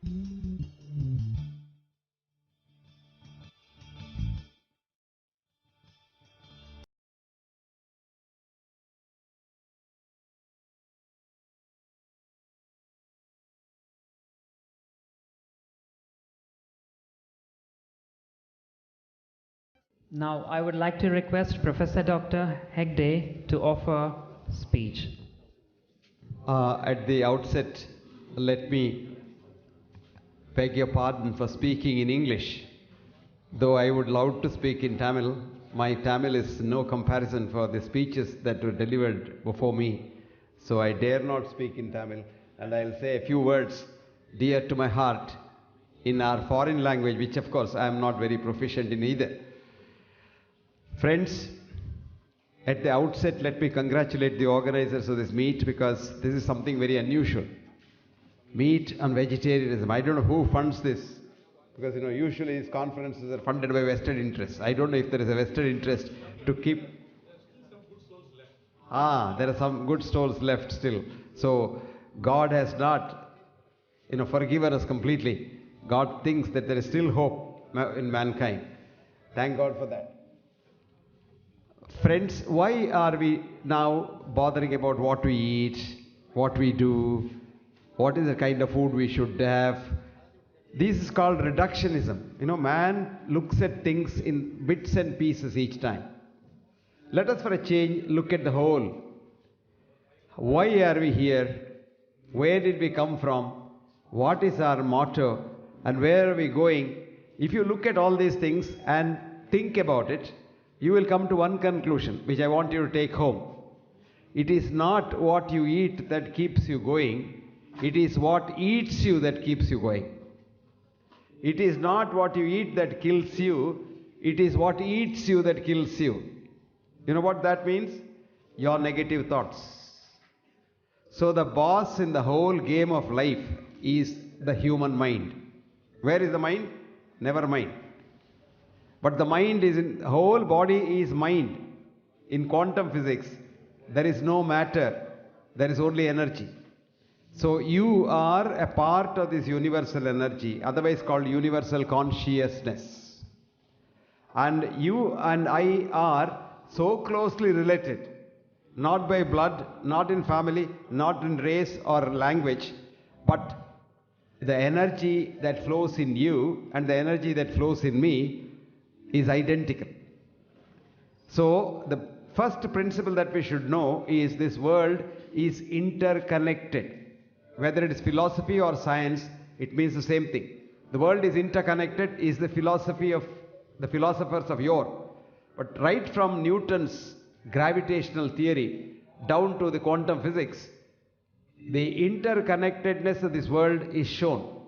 Now I would like to request Professor Dr. Hegde to offer speech. At the outset, let me beg your pardon for speaking in English. Though I would love to speak in Tamil, my Tamil is no comparison for the speeches that were delivered before me. So I dare not speak in Tamil, and I'll say a few words dear to my heart in our foreign language, which of course I am not very proficient in either. Friends, at the outset, let me congratulate the organizers of this meet, because this is something very unusual. Meet on vegetarianism. I don't know who funds this, because usually these conferences are funded by vested interests. I don't know if there is a vested interest to keep. There are some good souls left still. So God has not forgiven us completely. God thinks that there is still hope in mankind. Thank God for that. Friends, why are we now bothering about what we eat, what we do, what is the kind of food we should have? This is called reductionism. Man looks at things in bits and pieces each time. Let us for a change look at the whole. Why are we here? Where did we come from? What is our motto? And where are we going? If you look at all these things and think about it, you will come to one conclusion, which I want you to take home. It is not what you eat that keeps you going. It is what eats you that keeps you going. It is not what you eat that kills you. It is what eats you that kills you. You know what that means? Your negative thoughts. So the boss in the whole game of life is the human mind. Where is the mind? Never mind. But the mind is the whole body is mind. In quantum physics, there is no matter, there is only energy. So you are a part of this universal energy, otherwise called universal consciousness. And you and I are so closely related, not by blood, not in family, not in race or language, but the energy that flows in you and the energy that flows in me is identical. So the first principle that we should know is this world is interconnected. Whether it is philosophy or science, it means the same thing. The world is interconnected is the philosophy of the philosophers of yore. But right from Newton's gravitational theory down to the quantum physics, the interconnectedness of this world is shown.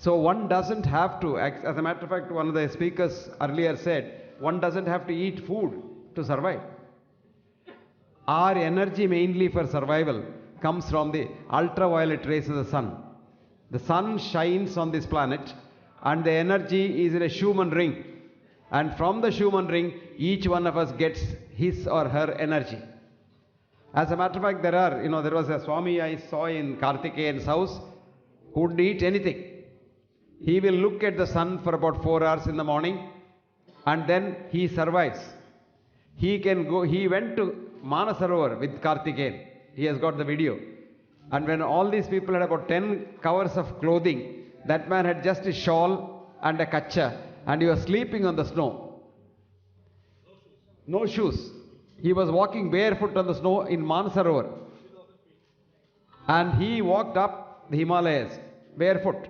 So one doesn't have to, as a matter of fact, one of the speakers earlier said, one doesn't have to eat food to survive. Our energy mainly for survival comes from the ultraviolet rays of the sun. The sun shines on this planet and the energy is in a Schumann ring. And from the Schumann ring, each one of us gets his or her energy. As a matter of fact, there was a Swami I saw in Karthikeyan's house who wouldn't eat anything. He will look at the sun for about 4 hours in the morning and then he survives. He went to Manasarovar with Karthikeyan. He has got the video. And when all these people had about 10 covers of clothing, that man had just a shawl and a kacha and he was sleeping on the snow. No shoes. He was walking barefoot on the snow in Manasarovar. And he walked up the Himalayas barefoot.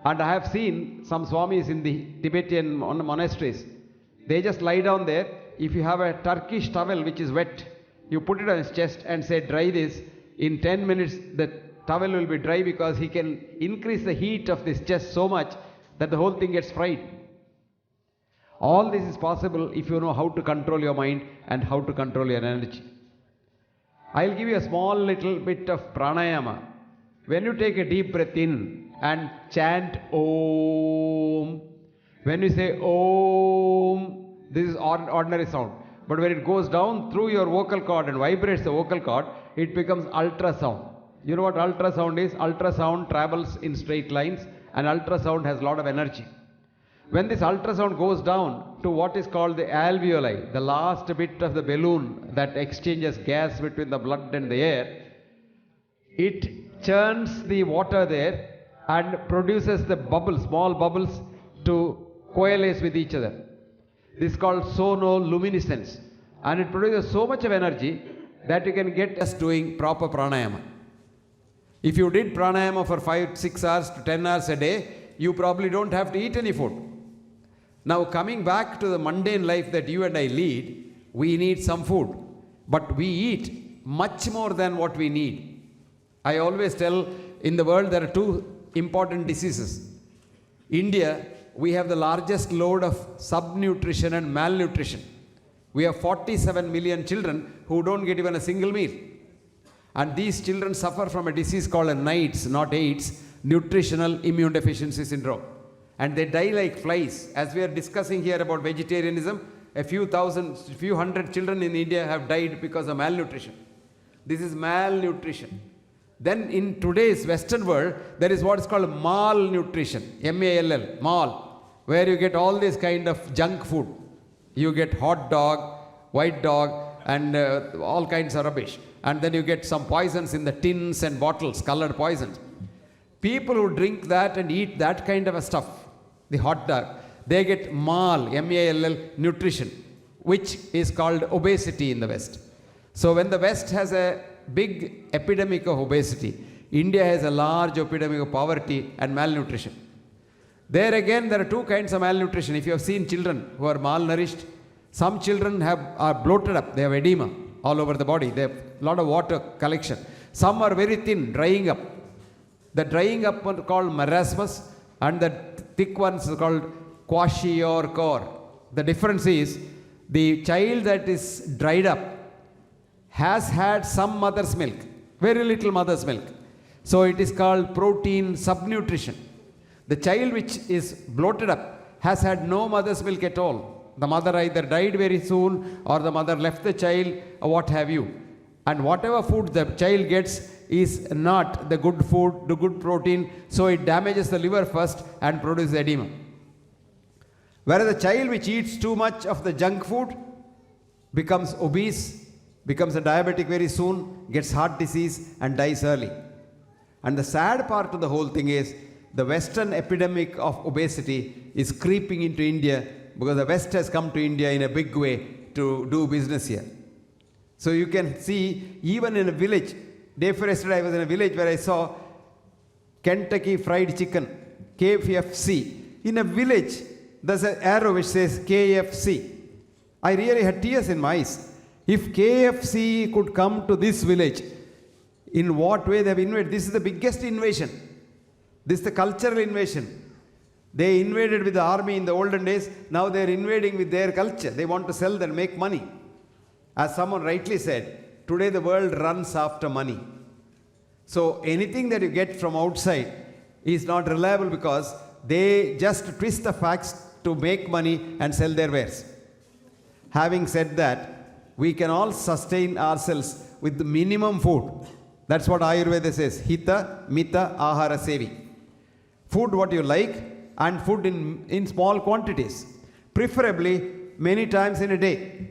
And I have seen some Swamis in the Tibetan monasteries. They just lie down there. If you have a Turkish towel which is wet, you put it on his chest and say, dry this. In 10 minutes, the towel will be dry because he can increase the heat of this chest so much that the whole thing gets fried. All this is possible if you know how to control your mind and how to control your energy. I'll give you a small little bit of pranayama. When you take a deep breath in and chant Om, when you say Om, this is ordinary sound. But when it goes down through your vocal cord and vibrates the vocal cord, it becomes ultrasound. You know what ultrasound is? Ultrasound travels in straight lines and ultrasound has a lot of energy. When this ultrasound goes down to what is called the alveoli, the last bit of the balloon that exchanges gas between the blood and the air, it churns the water there and produces the bubbles, small bubbles, to coalesce with each other. This is called sonoluminescence, and it produces so much of energy that you can get just doing proper pranayama. If you did pranayama for 5-6 hours to 10 hours a day, you probably don't have to eat any food. Now coming back to the mundane life that you and I lead, we need some food, but we eat much more than what we need. I always tell, in the world there are two important diseases. India, we have the largest load of subnutrition and malnutrition. We have 47 million children who don't get even a single meal. And these children suffer from a disease called a NIDS, not AIDS, nutritional immune deficiency syndrome. And they die like flies. As we are discussing here about vegetarianism, a few hundred children in India have died because of malnutrition. This is malnutrition. Then in today's Western world, there is what is called malnutrition, M-A-L-L, mal, where you get all this kind of junk food. You get hot dog, white dog, and all kinds of rubbish. And then you get some poisons in the tins and bottles, colored poisons. People who drink that and eat that kind of a stuff, the hot dog, they get mal, M-A-L-L, nutrition, which is called obesity in the West. So when the West has a big epidemic of obesity, India has a large epidemic of poverty and malnutrition. There again, there are two kinds of malnutrition. If you have seen children who are malnourished, some children are bloated up, they have edema all over the body, they have a lot of water collection. Some are very thin, drying up. The drying up are called marasmus, and the thick ones are called kwashiorkor. The difference is, the child that is dried up has had some mother's milk, very little mother's milk. So it is called protein subnutrition. The child which is bloated up has had no mother's milk at all. The mother either died very soon or the mother left the child or what have you. And whatever food the child gets is not the good food, the good protein, so it damages the liver first and produces edema. Whereas the child which eats too much of the junk food becomes obese, becomes a diabetic very soon, gets heart disease and dies early. And the sad part of the whole thing is, the Western epidemic of obesity is creeping into India because the West has come to India in a big way to do business here. So you can see, even in a village, day before yesterday I was in a village where I saw Kentucky Fried Chicken, KFC. In a village, there's an arrow which says KFC. I really had tears in my eyes. If KFC could come to this village, in what way they have invaded? This is the biggest invasion. This is the cultural invasion. They invaded with the army in the olden days, now they are invading with their culture. They want to sell and make money. As someone rightly said, today the world runs after money. So anything that you get from outside is not reliable because they just twist the facts to make money and sell their wares. Having said that, we can all sustain ourselves with the minimum food. That's what Ayurveda says, Hita, Mita, Ahara, Sevi. Food what you like and food in small quantities. Preferably many times in a day.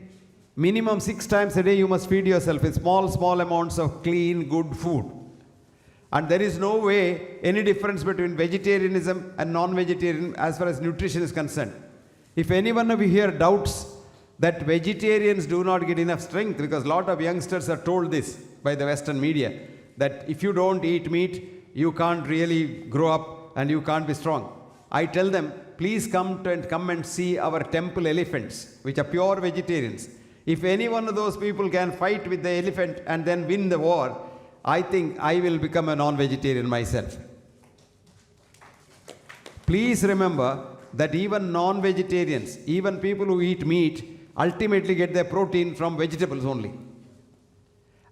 Minimum 6 times a day you must feed yourself with small amounts of clean, good food. And there is no way any difference between vegetarianism and non-vegetarian as far as nutrition is concerned. If any one of you here doubts that vegetarians do not get enough strength, because a lot of youngsters are told this by the Western media, that if you don't eat meat, you can't really grow up and you can't be strong. I tell them, please come and see our temple elephants, which are pure vegetarians. If any one of those people can fight with the elephant and then win the war, I think I will become a non-vegetarian myself. Please remember that even non-vegetarians, even people who eat meat, ultimately get their protein from vegetables only.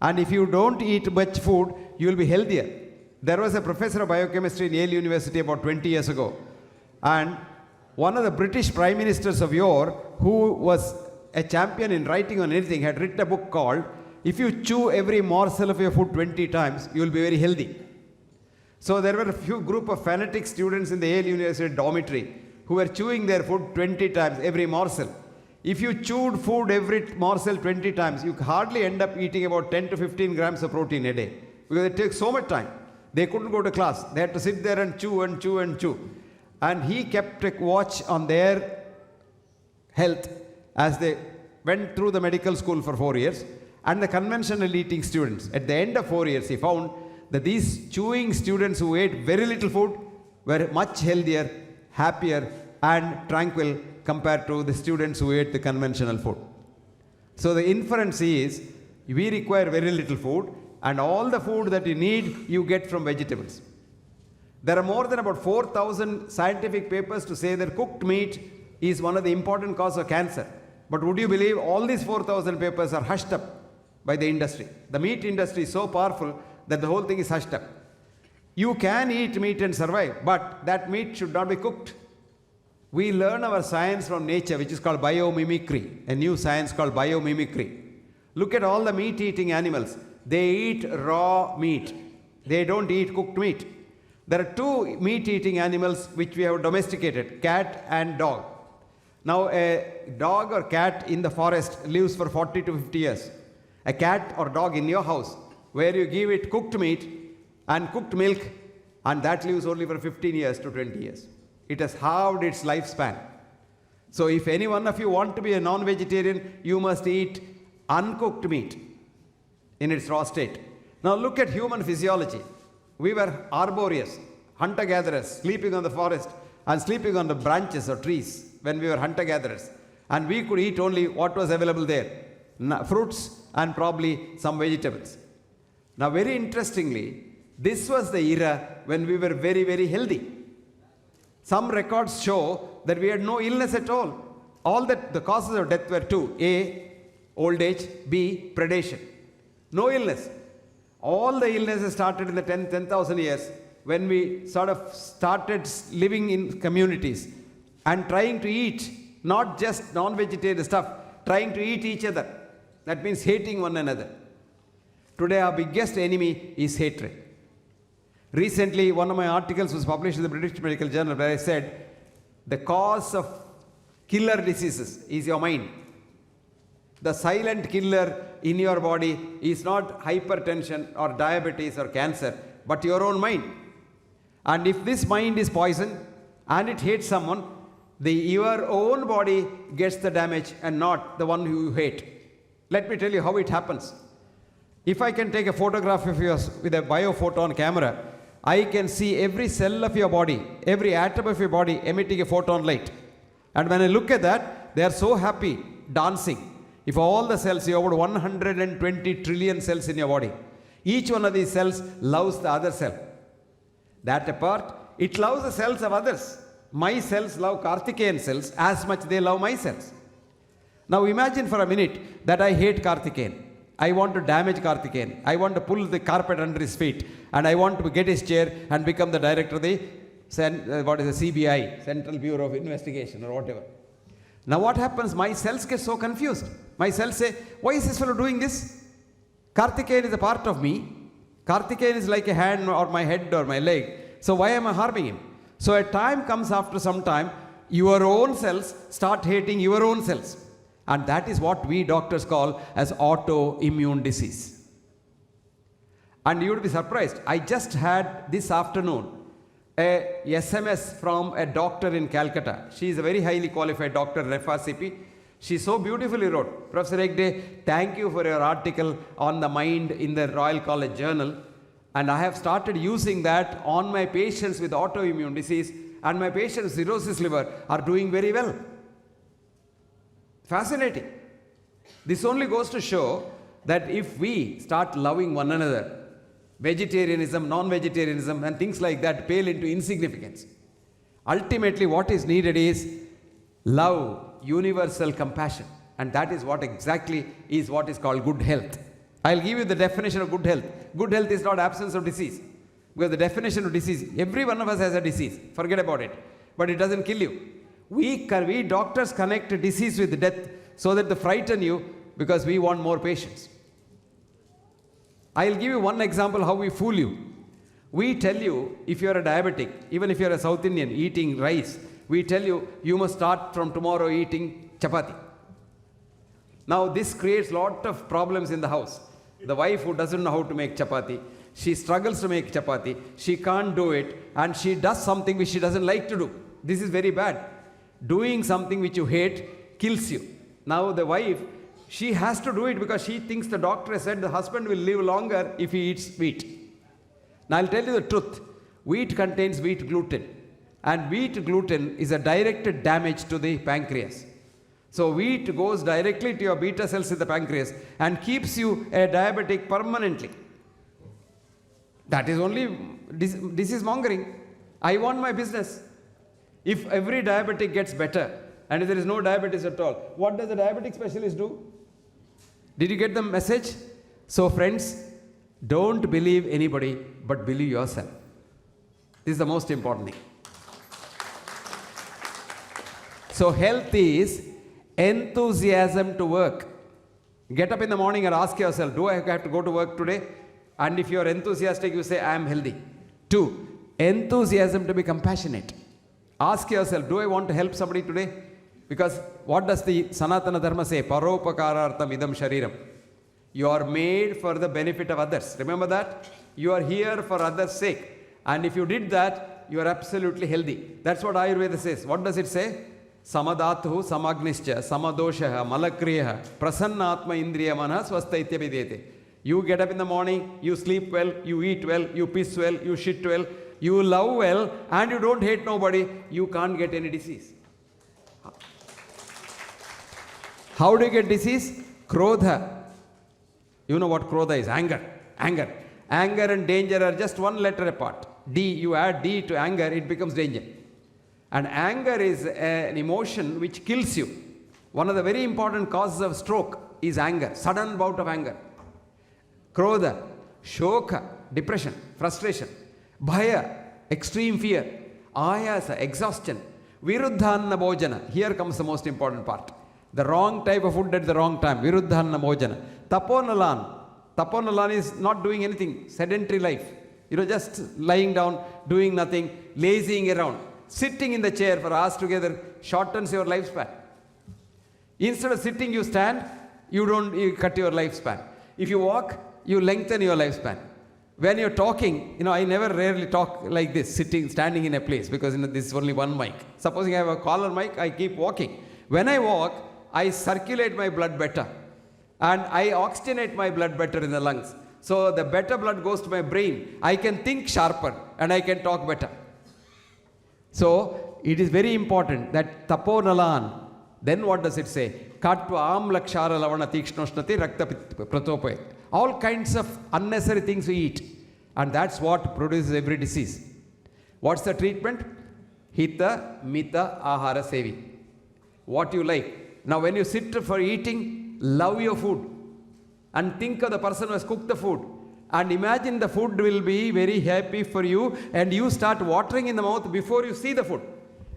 And if you don't eat much food, you will be healthier. There was a professor of biochemistry in Yale University about 20 years ago. And one of the British prime ministers of yore, who was a champion in writing on anything, had written a book called if you chew every morsel of your food 20 times, you will be very healthy. So there were a few group of fanatic students in the Yale University dormitory who were chewing their food 20 times, every morsel. If you chewed food every morsel 20 times, you hardly end up eating about 10 to 15 grams of protein a day, because it takes so much time. They couldn't go to class. They had to sit there and chew and chew and chew. And he kept a watch on their health as they went through the medical school for 4 years. And the conventional eating students, at the end of 4 years, he found that these chewing students who ate very little food were much healthier, happier, and tranquil compared to the students who ate the conventional food. So the inference is, we require very little food, and all the food that you need, you get from vegetables. There are more than about 4,000 scientific papers to say that cooked meat is one of the important causes of cancer. But would you believe all these 4,000 papers are hushed up by the industry? The meat industry is so powerful that the whole thing is hushed up. You can eat meat and survive, but that meat should not be cooked. We learn our science from nature, which is called biomimicry, a new science called biomimicry. Look at all the meat-eating animals. They eat raw meat. They don't eat cooked meat. There are two meat-eating animals which we have domesticated, cat and dog. Now, a dog or cat in the forest lives for 40 to 50 years. A cat or dog in your house, where you give it cooked meat and cooked milk, and that lives only for 15 years to 20 years. It has halved its lifespan. So if any one of you want to be a non-vegetarian, you must eat uncooked meat in its raw state. Now look at human physiology. We were arboreous, hunter-gatherers, sleeping on the forest and sleeping on the branches or trees when we were hunter-gatherers. And we could eat only what was available there, fruits and probably some vegetables. Now very interestingly, this was the era when we were very, very healthy. Some records show that we had no illness at all. All that the causes of death were two: A, old age; B, predation. No illness. All the illnesses started in the 10,000 years when we sort of started living in communities and trying to eat not just non-vegetarian stuff, trying to eat each other. That means hating one another. Today our biggest enemy is hatred. Recently, one of my articles was published in the British Medical Journal where I said, the cause of killer diseases is your mind. The silent killer in your body is not hypertension or diabetes or cancer, but your own mind. And if this mind is poisoned and it hates someone, your own body gets the damage and not the one who you hate. Let me tell you how it happens. If I can take a photograph of yours with a biophoton camera, I can see every cell of your body, every atom of your body emitting a photon light. And when I look at that, they are so happy, dancing. If all the cells, you have about 120 trillion cells in your body. Each one of these cells loves the other cell. That apart, it loves the cells of others. My cells love Karthikeyan cells as much they love my cells. Now imagine for a minute that I hate Karthikeyan. I want to damage Karthikeyan. I want to pull the carpet under his feet, and I want to get his chair and become the director of the CBI, Central Bureau of Investigation, or whatever. Now what happens? My cells get so confused. My cells say, why is this fellow doing this? Karthikeyan is a part of me. Karthikeyan is like a hand or my head or my leg. So why am I harming him? So a time comes after some time, your own cells start hating your own cells. And that is what we doctors call as autoimmune disease. And you would be surprised. I just had this afternoon a SMS from a doctor in Calcutta. She is a very highly qualified doctor, Refa Sipi. She so beautifully wrote, Professor Hegde, thank you for your article on the mind in the Royal College Journal. And I have started using that on my patients with autoimmune disease, and my patients with cirrhosis liver are doing very well. Fascinating. This only goes to show that if we start loving one another, vegetarianism, non-vegetarianism, and things like that pale into insignificance. Ultimately, what is needed is love, universal compassion, and that is what exactly is what is called good health. I'll give you the definition of good health. Good health is not absence of disease, because the definition of disease, every one of us has a disease, forget about it, but it doesn't kill you. We doctors connect disease with death so that they frighten you, because we want more patients. I'll give you one example how we fool you. We tell you, if you're a diabetic, even if you're a South Indian eating rice, we tell you, you must start from tomorrow eating chapati. Now this creates lot of problems in the house. The wife who doesn't know how to make chapati, she struggles to make chapati, she can't do it, and she does something which she doesn't like to do. This is very bad. Doing something which you hate kills you. Now the wife, she has to do it because she thinks the doctor has said the husband will live longer if he eats wheat. Now I'll tell you the truth. Wheat contains wheat gluten, and wheat gluten is a direct damage to the pancreas. So wheat goes directly to your beta cells in the pancreas and keeps you a diabetic permanently. That is only disease mongering. I want my business. If every diabetic gets better and if there is no diabetes at all, what does the diabetic specialist do? Did you get the message? So friends, don't believe anybody but believe yourself. This is the most important thing. So health is enthusiasm to work. Get up in the morning and ask yourself, do I have to go to work today? And if you are enthusiastic, you say, I am healthy. 2, enthusiasm to be compassionate. Ask yourself, do I want to help somebody today? Because what does the Sanatana Dharma say? Paropakarartham idam shariram. You are made for the benefit of others. Remember that? You are here for others' sake. And if you did that, you are absolutely healthy. That's what Ayurveda says. What does it say? Samadhathu samagnischa samadoshaha malakriyaha prasannatma indriya mana swasthaitya videte. You get up in the morning, you sleep well, you eat well, you piss well, you shit well, you love well, and you don't hate nobody, you can't get any disease. How do you get disease? Krodha. You know what krodha is? Anger. Anger. Anger and danger are just one letter apart. D, you add D to anger, it becomes danger. And anger is an emotion which kills you. One of the very important causes of stroke is anger, sudden bout of anger. Krodha, shoka, depression, frustration. Bhaya, extreme fear. Ayasa, exhaustion. Viruddhanna bhojana. Here comes the most important part. The wrong type of food at the wrong time. Viruddhanna bhojana. Taponalan. Taponalan is not doing anything. Sedentary life. Just lying down, doing nothing, lazying around. Sitting in the chair for hours together shortens your lifespan. Instead of sitting, you stand, you cut your lifespan. If you walk, you lengthen your lifespan. When you're talking, I rarely talk like this, standing in a place, because this is only one mic. Supposing I have a collar mic, I keep walking. When I walk, I circulate my blood better. And I oxygenate my blood better in the lungs. So the better blood goes to my brain. I can think sharper and I can talk better. So it is very important that taponalan. Then what does it say? Katva amla kshara lavana tikshnoshnati rakta pratope. All kinds of unnecessary things we eat. And that's what produces every disease. What's the treatment? Hita mita ahara sevi. What you like. Now when you sit for eating, love your food. And think of the person who has cooked the food. And imagine the food will be very happy for you, and you start watering in the mouth before you see the food.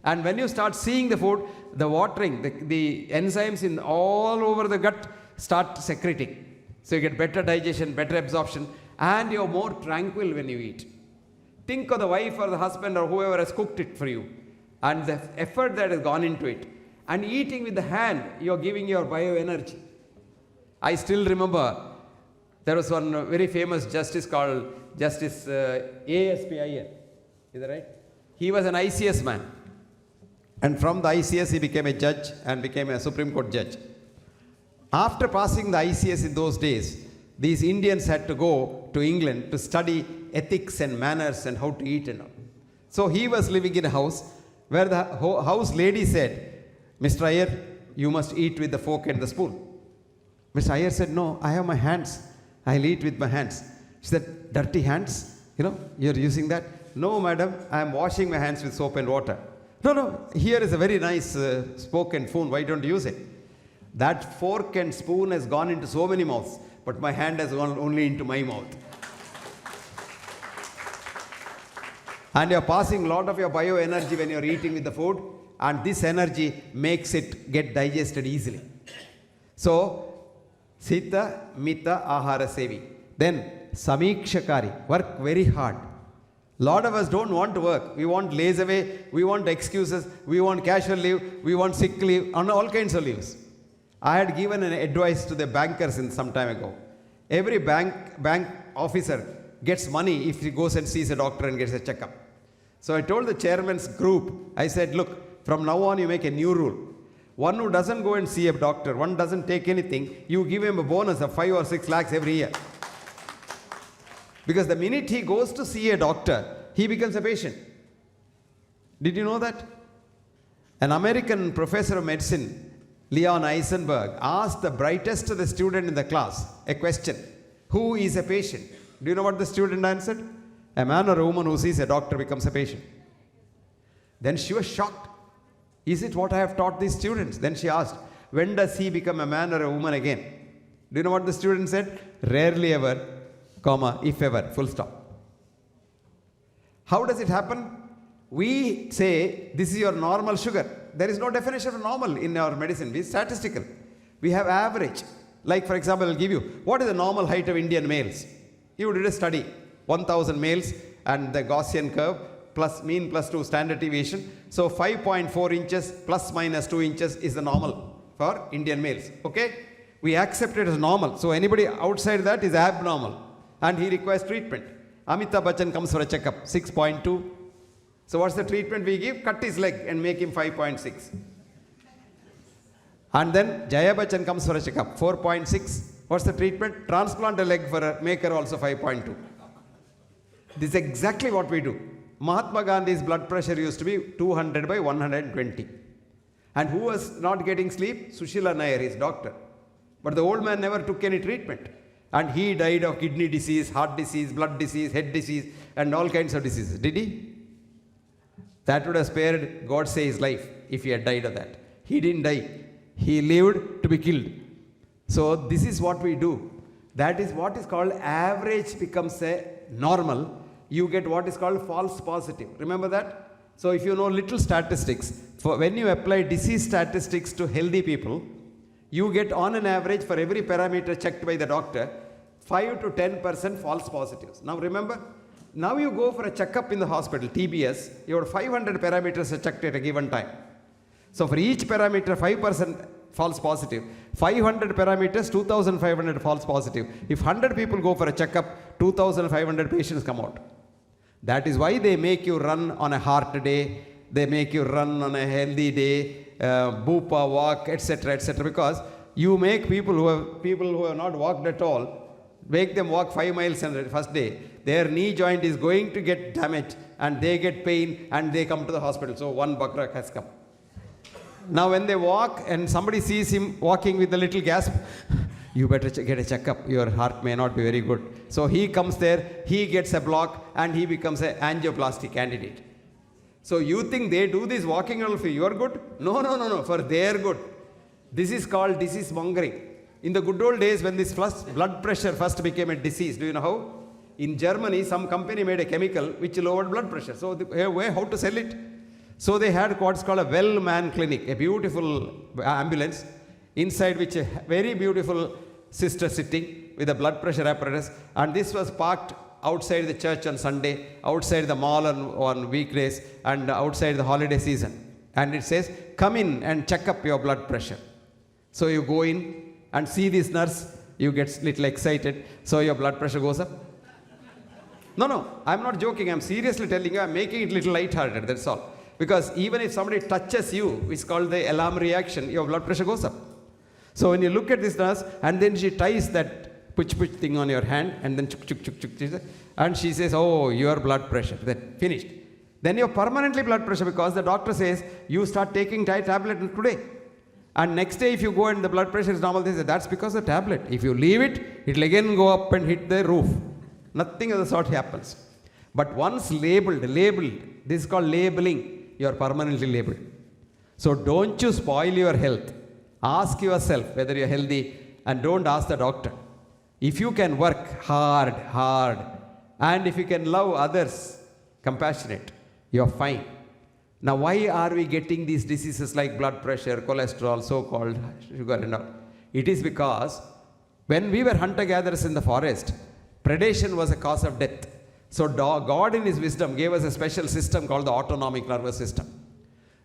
And when you start seeing the food, the watering, the enzymes in all over the gut start secreting. So you get better digestion, better absorption, and you're more tranquil when you eat. Think of the wife or the husband or whoever has cooked it for you, and the effort that has gone into it. And eating with the hand, you're giving your bioenergy. I still remember there was one very famous justice called Justice A.S.P. Iyer. Is that right? He was an ICS man. And from the ICS, he became a judge and became a Supreme Court judge. After passing the ICS in those days, these Indians had to go to England to study ethics and manners and how to eat and all. So he was living in a house where the house lady said, Mr. Iyer, you must eat with the fork and the spoon. Mr. Iyer said, no, I have my hands. I'll eat with my hands. She said, dirty hands? You're using that? No, madam, I am washing my hands with soap and water. No, here is a very nice fork and spoon. Why don't you use it? That fork and spoon has gone into so many mouths, but my hand has gone only into my mouth. And you're passing a lot of your bioenergy when you're eating with the food, and this energy makes it get digested easily. So, Sita Mita Ahara Sevi. Then Samikshakari, work very hard. Lot of us don't want to work. We want lazy away, we want excuses, we want casual leave, we want sick leave, and all kinds of leaves. I had given an advice to the bankers in some time ago. Every bank officer gets money if he goes and sees a doctor and gets a checkup. So I told the chairman's group, I said, look, from now on you make a new rule. One who doesn't go and see a doctor, one doesn't take anything, you give him a bonus of 5 or 6 lakhs every year. Because the minute he goes to see a doctor, he becomes a patient. Did you know that? An American professor of medicine, Leon Eisenberg, asked the brightest of the student in the class a question. Who is a patient? Do you know what the student answered? A man or a woman who sees a doctor becomes a patient. Then she was shocked. Is it what I have taught these students? Then she asked, when does he become a man or a woman again? Do you know what the student said? Rarely ever, comma, if ever, full stop. How does it happen? We say, this is your normal sugar. There is no definition of normal in our medicine. We statistical. We have average. Like, for example, I'll give you, what is the normal height of Indian males? You did a study, 1,000 males and the Gaussian curve, plus mean plus 2 standard deviation. So 5.4 inches plus minus 2 inches is the normal for Indian males. Okay? We accept it as normal. So anybody outside that is abnormal and he requires treatment. Amitabh Bachchan comes for a checkup, 6.2. So what's the treatment we give? Cut his leg and make him 5.6. And then Jaya Bachchan comes for a checkup, 4.6. What's the treatment? Transplant a leg for a maker, also 5.2. This is exactly what we do. Mahatma Gandhi's blood pressure used to be 200 by 120. And who was not getting sleep? Sushila Nair, his doctor. But the old man never took any treatment. And he died of kidney disease, heart disease, blood disease, head disease, and all kinds of diseases. Did he? That would have spared God say his life if he had died of that. He didn't die. He lived to be killed. So this is what we do. That is what is called average becomes a normal. You get what is called false positive. Remember that? So if you know little statistics, for when you apply disease statistics to healthy people, you get on an average for every parameter checked by the doctor, 5 to 10% false positives. Now remember, now you go for a checkup in the hospital, TBS, your 500 parameters are checked at a given time. So for each parameter, 5% false positive. 500 parameters, 2,500 false positive. If 100 people go for a checkup, 2,500 patients come out. That is why they make you run on a heart day, they make you run on a healthy day, Bupa walk, etc., because you make people who have not walked at all, make them walk 5 miles on the first day. Their knee joint is going to get damaged and they get pain and they come to the hospital. So one bakrak has come. Now when they walk and somebody sees him walking with a little gasp, you better get a checkup. Your heart may not be very good. So he comes there, he gets a block and he becomes an angioplasty candidate. So you think they do this walking all for your good? No, for their good. This is called disease mongering. In the good old days when this blood pressure first became a disease, do you know how? In Germany, some company made a chemical which lowered blood pressure. So how to sell it? So they had what's called a well-manned clinic, a beautiful ambulance, inside which a very beautiful sister sitting with a blood pressure apparatus, and this was parked outside the church on Sunday, outside the mall on weekdays, and outside the holiday season. And it says, come in and check up your blood pressure. So you go in and see this nurse, you get little excited, so your blood pressure goes up. No, I'm not joking, I'm seriously telling you, I'm making it little light-hearted, that's all. Because even if somebody touches you, it's called the alarm reaction, your blood pressure goes up. So when you look at this nurse, and then she ties that puch thing on your hand, and then chuk, and she says, oh, your blood pressure, then finished. Then you're permanently blood pressure because the doctor says, you start taking tablet today. And next day if you go and the blood pressure is normal, they say, that's because of the tablet. If you leave it, it'll again go up and hit the roof. Nothing of the sort happens. But once labeled, this is called labeling. You are permanently labeled. So don't you spoil your health. Ask yourself whether you're healthy and don't ask the doctor. If you can work hard, and if you can love others, compassionate, you're fine. Now why are we getting these diseases like blood pressure, cholesterol, so-called sugar and all? It is because when we were hunter-gatherers in the forest, Predation was a cause of death. So God in his wisdom gave us a special system called the autonomic nervous system.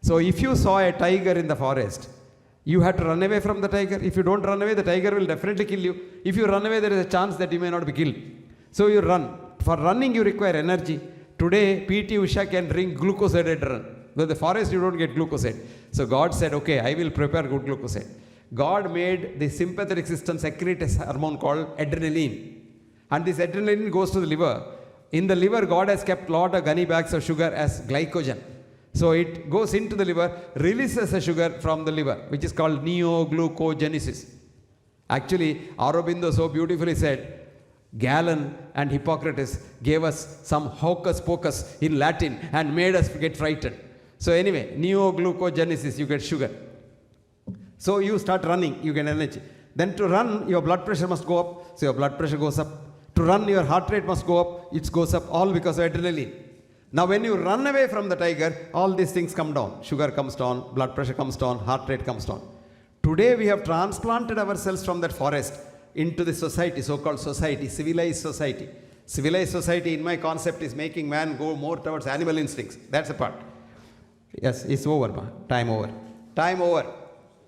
So if you saw a tiger in the forest, you have to run away from the tiger. If you don't run away, the tiger will definitely kill you. If you run away, there is a chance that you may not be killed. So you run. For running, you require energy. Today, P.T. Usha can drink glucosated run. But in the forest, you don't get glucosate. So God said, okay, I will prepare good glucosate. God made the sympathetic system secrete a hormone called adrenaline. And this adrenaline goes to the liver. In the liver, God has kept a lot of gunny bags of sugar as glycogen. So it goes into the liver, releases the sugar from the liver, which is called neoglucogenesis. Actually, Aurobindo so beautifully said, Galen and Hippocrates gave us some hocus pocus in Latin and made us get frightened. So anyway, neoglucogenesis, you get sugar. So you start running, you get energy. Then to run, your blood pressure must go up, so your blood pressure goes up. To run, your heart rate must go up, it goes up, all because of adrenaline. Now when you run away from the tiger, all these things come down. Sugar comes down, blood pressure comes down, heart rate comes down. Today we have transplanted ourselves from that forest into the society, so-called society, civilized society. Civilized society, in my concept, is making man go more towards animal instincts. That's a part. Yes, it's over, ma. Time over. Time over.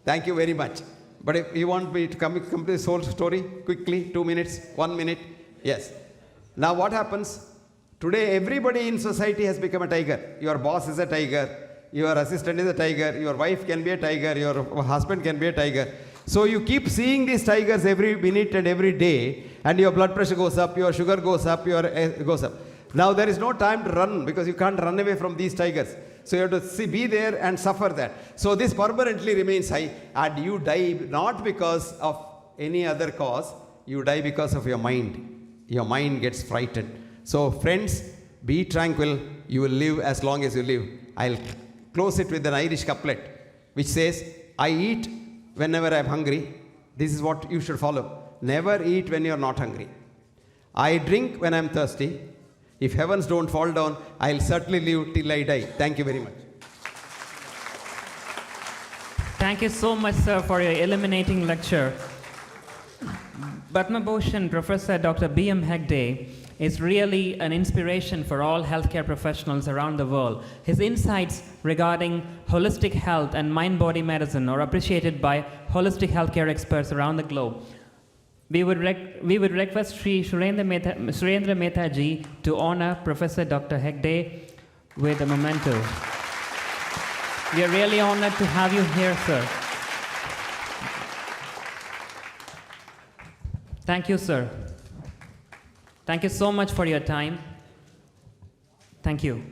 Thank you very much. But if you want me to complete this whole story quickly, 2 minutes, 1 minute, yes. Now what happens? Today everybody in society has become a tiger. Your boss is a tiger, your assistant is a tiger, your wife can be a tiger, your husband can be a tiger. So you keep seeing these tigers every minute and every day, and your blood pressure goes up, your sugar goes up, your goes up. Now there is no time to run because you can't run away from these tigers. So you have to be there and suffer that. So this permanently remains high, and you die not because of any other cause, you die because of your mind. Your mind gets frightened. So friends, be tranquil, you will live as long as you live. I'll close it with an Irish couplet which says, I eat whenever I am hungry. This is what you should follow. Never eat when you are not hungry. I drink when I am thirsty. If heavens don't fall down, I'll certainly live till I die. Thank you very much. Thank you so much, sir, for your illuminating lecture. Padma Bhushan Professor Dr. BM Hegde is really an inspiration for all healthcare professionals around the world. His insights regarding holistic health and mind-body medicine are appreciated by holistic healthcare experts around the globe. We would request Sri Surendra Mehta ji to honor Professor Dr. Hegde with a memento. We are really honored to have you here, sir. Thank you, sir. Thank you so much for your time. Thank you.